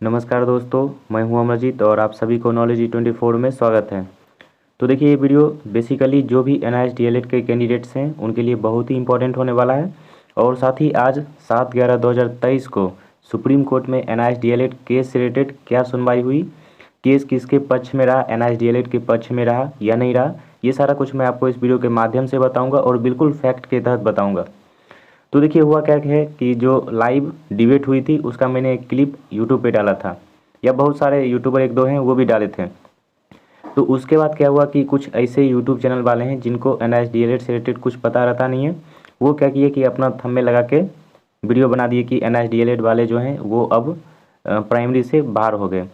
नमस्कार दोस्तों, मैं हूं अमरजीत और आप सभी को नॉलेज ई24 में स्वागत है। तो देखिए, ये वीडियो बेसिकली जो भी एनआईएस डीएलएड के कैंडिडेट्स हैं उनके लिए बहुत ही इंपॉर्टेंट होने वाला है। और साथ ही आज 7/11/2023 को सुप्रीम कोर्ट में एनआईएस डीएलएड केस से रिलेटेड क्या सुनवाई हुई, केस किसके पक्ष में रहा, एनआईएस डीएलएड के पक्ष में रहा या नहीं रहा, ये सारा कुछ मैं आपको इस वीडियो के माध्यम से बताऊँगा और बिल्कुल फैक्ट के तहत बताऊँगा। तो देखिए, हुआ क्या है कि जो लाइव डिबेट हुई थी उसका मैंने एक क्लिप यूट्यूब पे डाला था, या बहुत सारे यूट्यूबर एक दो हैं वो भी डाले थे। तो उसके बाद क्या हुआ कि कुछ ऐसे यूट्यूब चैनल वाले हैं जिनको एनआईएस डीएलएड से रिलेटेड कुछ पता रहता नहीं है, वो क्या किए कि अपना थंबनेल लगा के वीडियो बना दिए कि एनआईएस डीएलएड वाले जो हैं वो अब प्राइमरी से बाहर हो गए।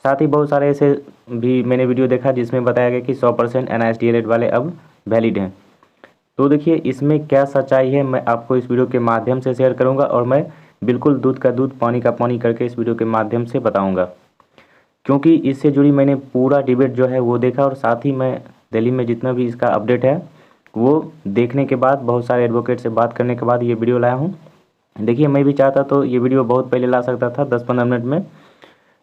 साथ ही बहुत सारे ऐसे भी मैंने वीडियो देखा जिसमें बताया गया कि 100% एनआईएस डीएलएड वाले अब वैलिड हैं। तो देखिए, इसमें क्या सच्चाई है मैं आपको इस वीडियो के माध्यम से शेयर करूंगा और मैं बिल्कुल दूध का दूध पानी का पानी करके इस वीडियो के माध्यम से बताऊंगा, क्योंकि इससे जुड़ी मैंने पूरा डिबेट जो है वो देखा और साथ ही मैं दिल्ली में जितना भी इसका अपडेट है वो देखने के बाद बहुत सारे एडवोकेट से बात करने के बाद ये वीडियो लाया हूँ। देखिए, मैं भी चाहता तो ये वीडियो बहुत पहले ला सकता था 10-15 मिनट में,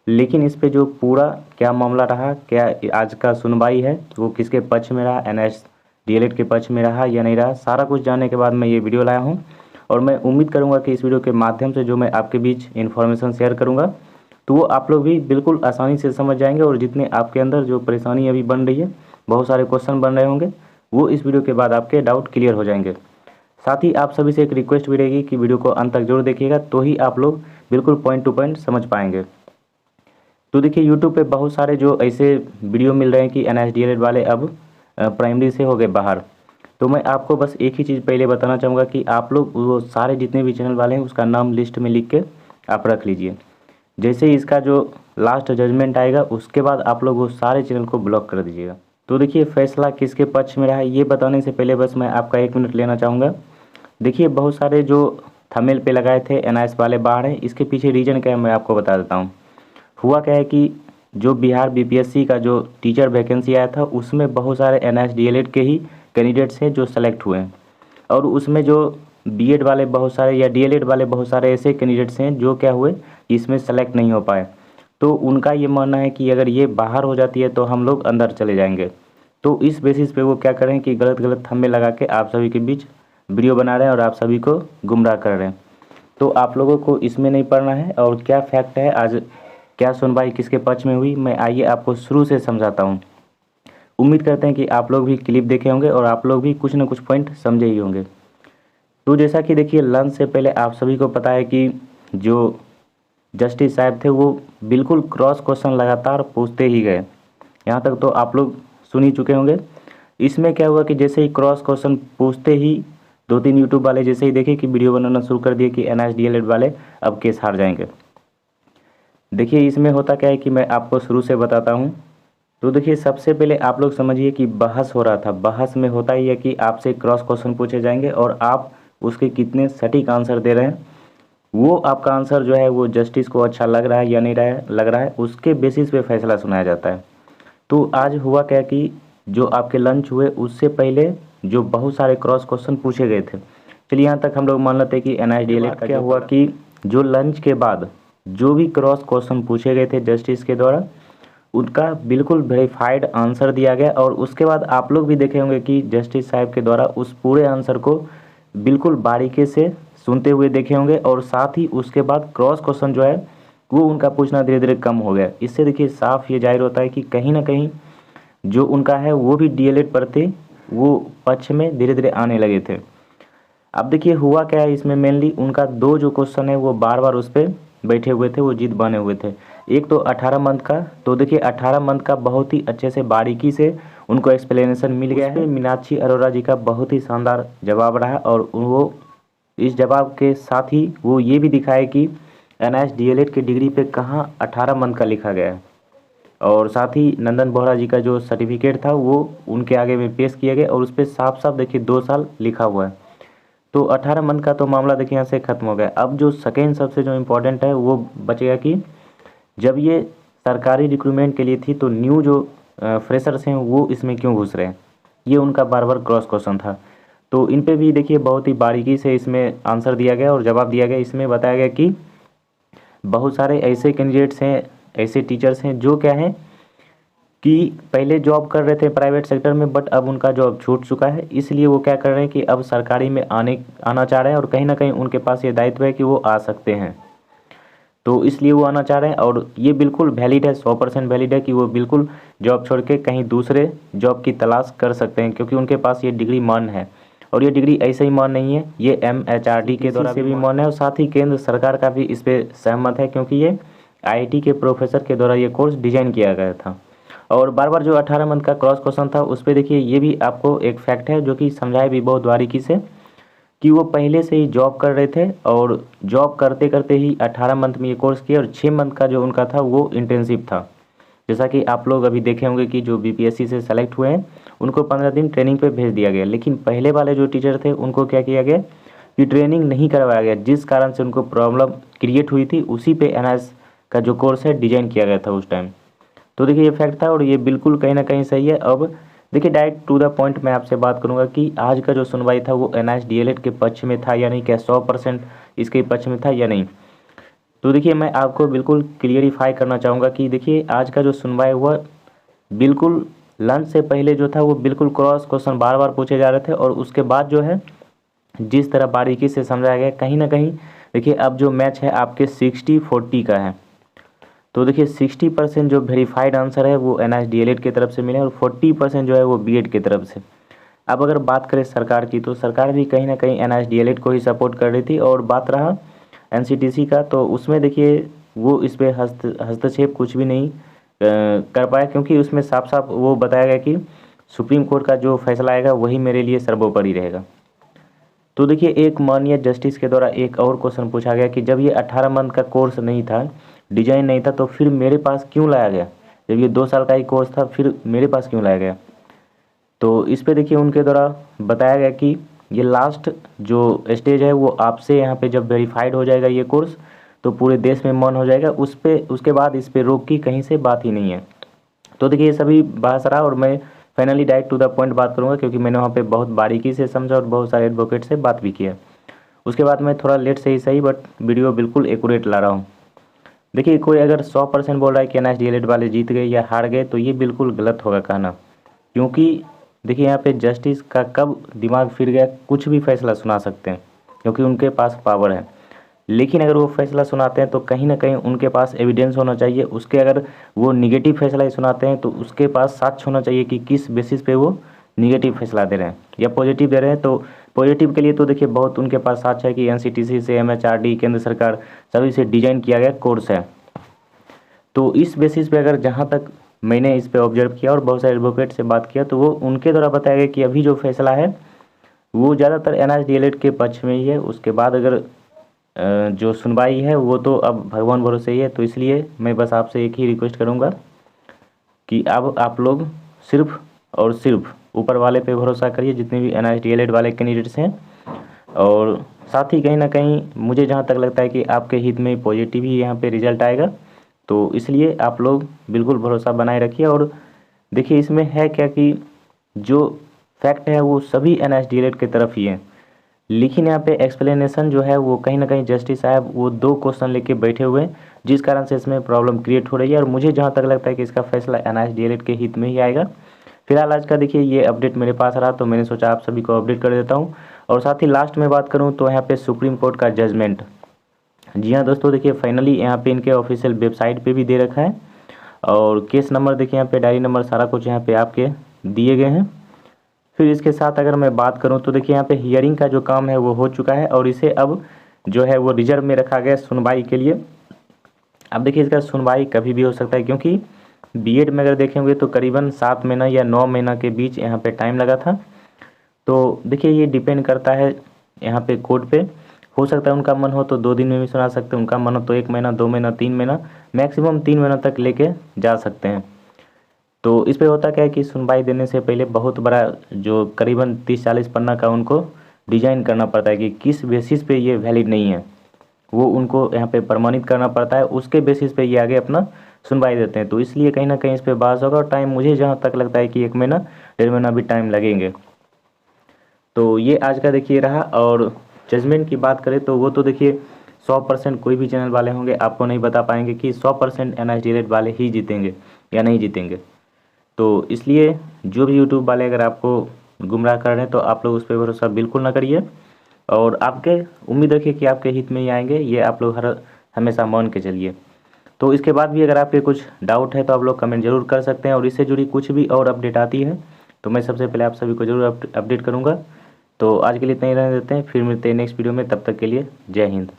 लेकिन इस पे जो पूरा क्या मामला रहा, क्या आज का सुनवाई है वो किसके पक्ष में रहा, एनआईएस डीएलएड के पक्ष में रहा या नहीं रहा, सारा कुछ जानने के बाद मैं ये वीडियो लाया हूँ। और मैं उम्मीद करूँगा कि इस वीडियो के माध्यम से जो मैं आपके बीच इन्फॉर्मेशन शेयर करूँगा तो वो आप लोग भी बिल्कुल आसानी से समझ जाएंगे, और जितने आपके अंदर जो परेशानी अभी बन रही है, बहुत सारे क्वेश्चन बन रहे होंगे, वो इस वीडियो के बाद आपके डाउट क्लियर हो जाएंगे। साथ ही आप सभी से एक रिक्वेस्ट भी रहेगी कि वीडियो को अंत तक जरूर देखिएगा, तो ही आप लोग बिल्कुल पॉइंट टू पॉइंट समझ पाएंगे। तो देखिए, यूट्यूब पे बहुत सारे जो ऐसे वीडियो मिल रहे हैं कि एनआईएस डीएलएड वाले अब प्राइमरी से हो गए बाहर। तो मैं आपको बस एक ही चीज़ पहले बताना चाहूँगा कि आप लोग वो सारे जितने भी चैनल वाले हैं उसका नाम लिस्ट में लिख के आप रख लीजिए। जैसे ही इसका जो लास्ट जजमेंट आएगा उसके बाद आप लोग वो सारे चैनल को ब्लॉक कर दीजिएगा। तो देखिए, फैसला किसके पक्ष में रहा है ये बताने से पहले बस मैं आपका 1 मिनट लेना चाहूँगा। देखिए, बहुत सारे जो थंबनेल पे लगाए थे एनआईएस वाले बाहर हैं, इसके पीछे रीज़न क्या है मैं आपको बता देता हूँ। हुआ क्या है कि जो बिहार बीपीएससी का जो टीचर वैकेंसी आया था उसमें बहुत सारे एनआईएस डीएलएड के ही कैंडिडेट्स हैं जो सेलेक्ट हुए हैं, और उसमें जो बीएड वाले बहुत सारे या डीएलएड वाले बहुत सारे ऐसे कैंडिडेट्स हैं जो क्या हुए इसमें सेलेक्ट नहीं हो पाए। तो उनका ये मानना है कि अगर ये बाहर हो जाती है तो हम लोग अंदर चले जाएंगे। तो इस बेसिस पे वो क्या करें कि गलत गलत थंबनेल लगा के आप सभी के बीच वीडियो बना रहे हैं और आप सभी को गुमराह कर रहे हैं। तो आप लोगों को इसमें नहीं पढ़ना है, और क्या फैक्ट है, आज क्या सुनवाई किसके पक्ष में हुई, मैं आइए आपको शुरू से समझाता हूँ। उम्मीद करते हैं कि आप लोग भी क्लिप देखे होंगे और आप लोग भी कुछ ना कुछ पॉइंट समझे ही होंगे। तो जैसा कि देखिए, लंच से पहले आप सभी को पता है कि जो जस्टिस साहब थे वो बिल्कुल क्रॉस क्वेश्चन लगातार पूछते ही गए। यहाँ तक तो आप लोग सुन ही चुके होंगे। इसमें क्या हुआ कि जैसे ही क्रॉस क्वेश्चन पूछते ही 2-3 यूट्यूब वाले जैसे ही देखे कि वीडियो बनाना शुरू कर दिए कि एनआईएस डीएलएड वाले अब केस हार जाएंगे। देखिए, इसमें होता क्या है कि मैं आपको शुरू से बताता हूँ। तो देखिए, सबसे पहले आप लोग समझिए कि बहस हो रहा था। बहस में होता ही है कि आपसे क्रॉस क्वेश्चन पूछे जाएंगे और आप उसके कितने सटीक आंसर दे रहे हैं, वो आपका आंसर जो है वो जस्टिस को अच्छा लग रहा है या नहीं लग रहा है, उसके बेसिस पे फैसला सुनाया जाता है। तो आज हुआ क्या कि जो आपके लंच हुए उससे पहले जो बहुत सारे क्रॉस क्वेश्चन पूछे गए थे, चलिए यहाँ तक हम लोग मान लेते हैं कि एनआईएस डीएलएड का क्या हुआ कि जो लंच के बाद जो भी क्रॉस क्वेश्चन पूछे गए थे जस्टिस के द्वारा उनका बिल्कुल वेरीफाइड आंसर दिया गया। और उसके बाद आप लोग भी देखे होंगे कि जस्टिस साहब के द्वारा उस पूरे आंसर को बिल्कुल बारीकी से सुनते हुए देखे होंगे, और साथ ही उसके बाद क्रॉस क्वेश्चन जो है वो उनका पूछना धीरे धीरे कम हो गया। इससे देखिए साफ ये जाहिर होता है कि कहीं ना कहीं जो उनका है वो भी डीएलएड पढ़ते वो पक्ष में धीरे धीरे आने लगे थे। अब देखिए, हुआ क्या है, इसमें मेनली उनका दो जो क्वेश्चन है वो बार बार उस पर बैठे हुए थे, वो जिद बने हुए थे। एक तो 18 मंथ का, तो देखिए 18 मंथ का बहुत ही अच्छे से बारीकी से उनको एक्सप्लेनेशन मिल गया है। मीनाक्षी अरोड़ा जी का बहुत ही शानदार जवाब रहा, और वो इस जवाब के साथ ही वो ये भी दिखाए कि एनआईएस डीएलएड की डिग्री पे कहाँ 18 मंथ का लिखा गया है। और साथ ही नंदन बोहरा जी का जो सर्टिफिकेट था वो उनके आगे में पेश किया गया, और उस पर साफ साफ देखिए 2 साल लिखा हुआ है। तो 18 मंथ का तो मामला देखिए यहाँ से ख़त्म हो गया। अब जो सेकेंड सबसे जो इम्पोर्टेंट है वो बच गया कि जब ये सरकारी रिक्रूटमेंट के लिए थी तो न्यू जो फ्रेशर्स हैं वो इसमें क्यों घुस रहे हैं, ये उनका बार बार क्रॉस क्वेश्चन था। तो इन पे भी देखिए बहुत ही बारीकी से इसमें आंसर दिया गया और जवाब दिया गया। इसमें बताया गया कि बहुत सारे ऐसे कैंडिडेट्स हैं, ऐसे टीचर्स हैं जो क्या हैं कि पहले जॉब कर रहे थे प्राइवेट सेक्टर में, बट अब उनका जॉब छूट चुका है, इसलिए वो क्या कर रहे हैं कि अब सरकारी में आना चाह रहे हैं, और कहीं ना कहीं उनके पास ये दायित्व है कि वो आ सकते हैं, तो इसलिए वो आना चाह रहे हैं। और ये बिल्कुल वैलिड है, 100% वैलिड है कि वो बिल्कुल जॉब छोड़ के कहीं दूसरे जॉब की तलाश कर सकते हैं, क्योंकि उनके पास ये डिग्री मान्य है। और ये डिग्री ऐसे ही मान्य नहीं है, ये MHRD के द्वारा भी मान्य है, और साथ ही केंद्र सरकार का भी इस पर सहमत है, क्योंकि ये IIT के प्रोफेसर के द्वारा ये कोर्स डिजाइन किया गया था। और बार बार जो 18 मंथ का क्रॉस क्वेश्चन था उस पर देखिए, ये भी आपको एक फैक्ट है जो कि समझाया भी बहुत बारीकी से, कि वो पहले से ही जॉब कर रहे थे, और जॉब करते करते ही 18 मंथ में ये कोर्स किया, और 6 मंथ का जो उनका था वो इंटर्नशिप था। जैसा कि आप लोग अभी देखे होंगे कि जो BPSC से सेलेक्ट हुए हैं उनको 15 दिन ट्रेनिंग पे भेज दिया गया, लेकिन पहले वाले जो टीचर थे उनको क्या किया गया कि ट्रेनिंग नहीं करवाया गया, जिस कारण से उनको प्रॉब्लम क्रिएट हुई थी। उसी पे NIS का जो कोर्स है डिजाइन किया गया था उस टाइम। तो देखिए ये फैक्ट था, और ये बिल्कुल कहीं ना कहीं सही है। अब देखिए डायरेक्ट टू द पॉइंट मैं आपसे बात करूंगा कि आज का जो सुनवाई था वो NIS DLED के पक्ष में था या नहीं, क्या 100% इसके पक्ष में था या नहीं। तो देखिए मैं आपको बिल्कुल क्लियरिफाई करना चाहूँगा कि देखिए आज का जो सुनवाई हुआ, बिल्कुल लंच से पहले जो था वो बिल्कुल क्रॉस क्वेश्चन बार बार पूछे जा रहे थे, और उसके बाद जो है जिस तरह बारीकी से समझाया गया, कहीं ना कहीं देखिए अब जो मैच है आपके 60-40 का है। तो देखिए 60% जो वेरीफाइड आंसर है वो NIS DLED की तरफ से मिले, और 40% जो है वो BED की तरफ से। अब अगर बात करें सरकार की, तो सरकार भी कहीं ना कहीं NIS DLED को ही सपोर्ट कर रही थी। और बात रहा NCTC का, तो उसमें देखिए वो इस पर हस्तक्षेप कुछ भी नहीं कर पाया, क्योंकि उसमें साफ साफ वो बताया गया कि सुप्रीम कोर्ट का जो फैसला आएगा वही मेरे लिए सर्वोपरि रहेगा। तो देखिए एक माननीय जस्टिस के द्वारा एक और क्वेश्चन पूछा गया कि जब ये 18 मंथ का कोर्स नहीं था, डिजाइन नहीं था, तो फिर मेरे पास क्यों लाया गया? जब ये 2 साल का ही कोर्स था फिर मेरे पास क्यों लाया गया? तो इस पे देखिए उनके द्वारा बताया गया कि ये लास्ट जो स्टेज है वो आपसे यहाँ पे जब वेरीफाइड हो जाएगा ये कोर्स, तो पूरे देश में मन हो जाएगा, उसके बाद इस पे रोक की कहीं से बात ही नहीं है। तो देखिए ये सभी बहस रहा, और मैं finally direct to the point बात करूँगा, क्योंकि मैंने वहाँ पे बहुत बारीकी से समझा और बहुत सारे एडवोकेट से बात भी किया। उसके बाद मैं थोड़ा लेट से ही सही, बट वीडियो बिल्कुल एक्यूरेट ला रहा हूँ। देखिए कोई अगर 100% बोल रहा है कि NIS DLED वाले जीत गए या हार गए, तो ये बिल्कुल गलत होगा कहना, क्योंकि देखिए यहाँ पे जस्टिस का कब दिमाग फिर गया, कुछ भी फैसला सुना सकते हैं, क्योंकि उनके पास पावर है। लेकिन अगर वो फैसला सुनाते हैं तो कहीं ना कहीं उनके पास एविडेंस होना चाहिए उसके। अगर वो निगेटिव फैसला ही सुनाते हैं तो उसके पास साक्ष्य होना चाहिए कि किस बेसिस पे वो निगेटिव फैसला दे रहे हैं या पॉजिटिव दे रहे हैं। तो पॉजिटिव के लिए तो देखिए बहुत उनके पास साक्ष्य है कि NCTC से MHRD केंद्र सरकार सभी से डिजाइन किया गया कोर्स है। तो इस बेसिस पे अगर जहाँ तक मैंने इस पे ऑब्जर्व किया और बहुत सारे एडवोकेट से बात किया, तो वो उनके द्वारा बताया गया कि अभी जो फैसला है वो ज़्यादातर NIS DLED के पक्ष में ही है। उसके बाद अगर जो सुनवाई है वो तो अब भगवान भरोसे ही है। तो इसलिए मैं बस आपसे एक ही रिक्वेस्ट करूँगा कि अब आप लोग सिर्फ और सिर्फ ऊपर वाले पे भरोसा करिए, जितने भी NIS DLED वाले कैंडिडेट्स हैं। और साथ ही कहीं ना कहीं मुझे जहाँ तक लगता है कि आपके हित में पॉजिटिव ही यहाँ पे रिजल्ट आएगा, तो इसलिए आप लोग बिल्कुल भरोसा बनाए रखिए। और देखिए इसमें है क्या कि जो फैक्ट है वो सभी NIS DLED की तरफ ही है, लेकिन यहाँ पे एक्सप्लेनेशन जो है वो कहीं ना कहीं जस्टिस साहब वो 2 क्वेश्चन लेके बैठे हुए हैं, जिस कारण से इसमें प्रॉब्लम क्रिएट हो रही है। और मुझे जहाँ तक लगता है कि इसका फैसला NIS DLED के हित में ही आएगा। फिलहाल आज का देखिए ये अपडेट मेरे पास रहा, तो मैंने सोचा आप सभी को अपडेट कर देता हूँ। और साथ ही लास्ट में बात करूँ तो यहाँ पे सुप्रीम कोर्ट का जजमेंट, जी हाँ दोस्तों, देखिए फाइनली यहाँ पे इनके ऑफिशियल वेबसाइट पे भी दे रखा है। और केस नंबर देखिए यहाँ पे, डायरी नंबर, सारा कुछ यहाँ पे आपके दिए गए हैं। फिर इसके साथ अगर मैं बात करूं तो देखिए यहाँ पे हियरिंग का जो काम है वो हो चुका है, और इसे अब जो है वो रिजर्व में रखा गया सुनवाई के लिए। अब देखिए इसका सुनवाई कभी भी हो सकता है, क्योंकि BED में अगर देखेंगे तो करीबन 7 महीना या 9 महीना के बीच यहाँ पे टाइम लगा था। तो देखिए ये डिपेंड करता है यहाँ पे कोर्ट पे। हो सकता है उनका मन हो तो 2 दिन में भी सुना सकते हैं, उनका मन हो तो 1 महीना, 2 महीना, 3 महीना, मैक्सिमम 3 महीना तक लेके जा सकते हैं। तो इस पे होता क्या है कि सुनवाई देने से पहले बहुत बड़ा जो करीबन 30-40 पन्ना का उनको डिजाइन करना पड़ता है कि किस बेसिस पे ये वैलिड नहीं है, वो उनको यहाँ पे प्रमाणित करना पड़ता है। उसके बेसिस पे ये आगे अपना सुनवाई देते हैं। तो इसलिए कहीं ना कहीं इस पे बहस होगा, और टाइम मुझे जहाँ तक लगता है कि 1 महीना 1.5 महीना भी टाइम लगेंगे। तो ये आज का देखिए रहा। और जजमेंट की बात करें तो वो तो देखिए 100% कोई भी चैनल वाले होंगे आपको नहीं बता पाएंगे कि 100% NISDLED वाले ही जीतेंगे या नहीं जीतेंगे। तो इसलिए जो भी यूट्यूब वाले अगर आपको गुमराह कर रहे हैं तो आप लोग उस पर भरोसा बिल्कुल ना करिए, और आपके उम्मीद रखिए कि आपके हित में ही आएंगे, ये आप लोग हमेशा मान के चलिए। तो इसके बाद भी अगर आपके कुछ डाउट है तो आप लोग कमेंट जरूर कर सकते हैं, और इससे जुड़ी कुछ भी और अपडेट आती है तो मैं सबसे पहले आप सभी को जरूर अपडेट करूँगा। तो आज के लिए इतना ही रहने देते हैं, फिर मिलते हैं नेक्स्ट वीडियो में, तब तक के लिए जय हिंद।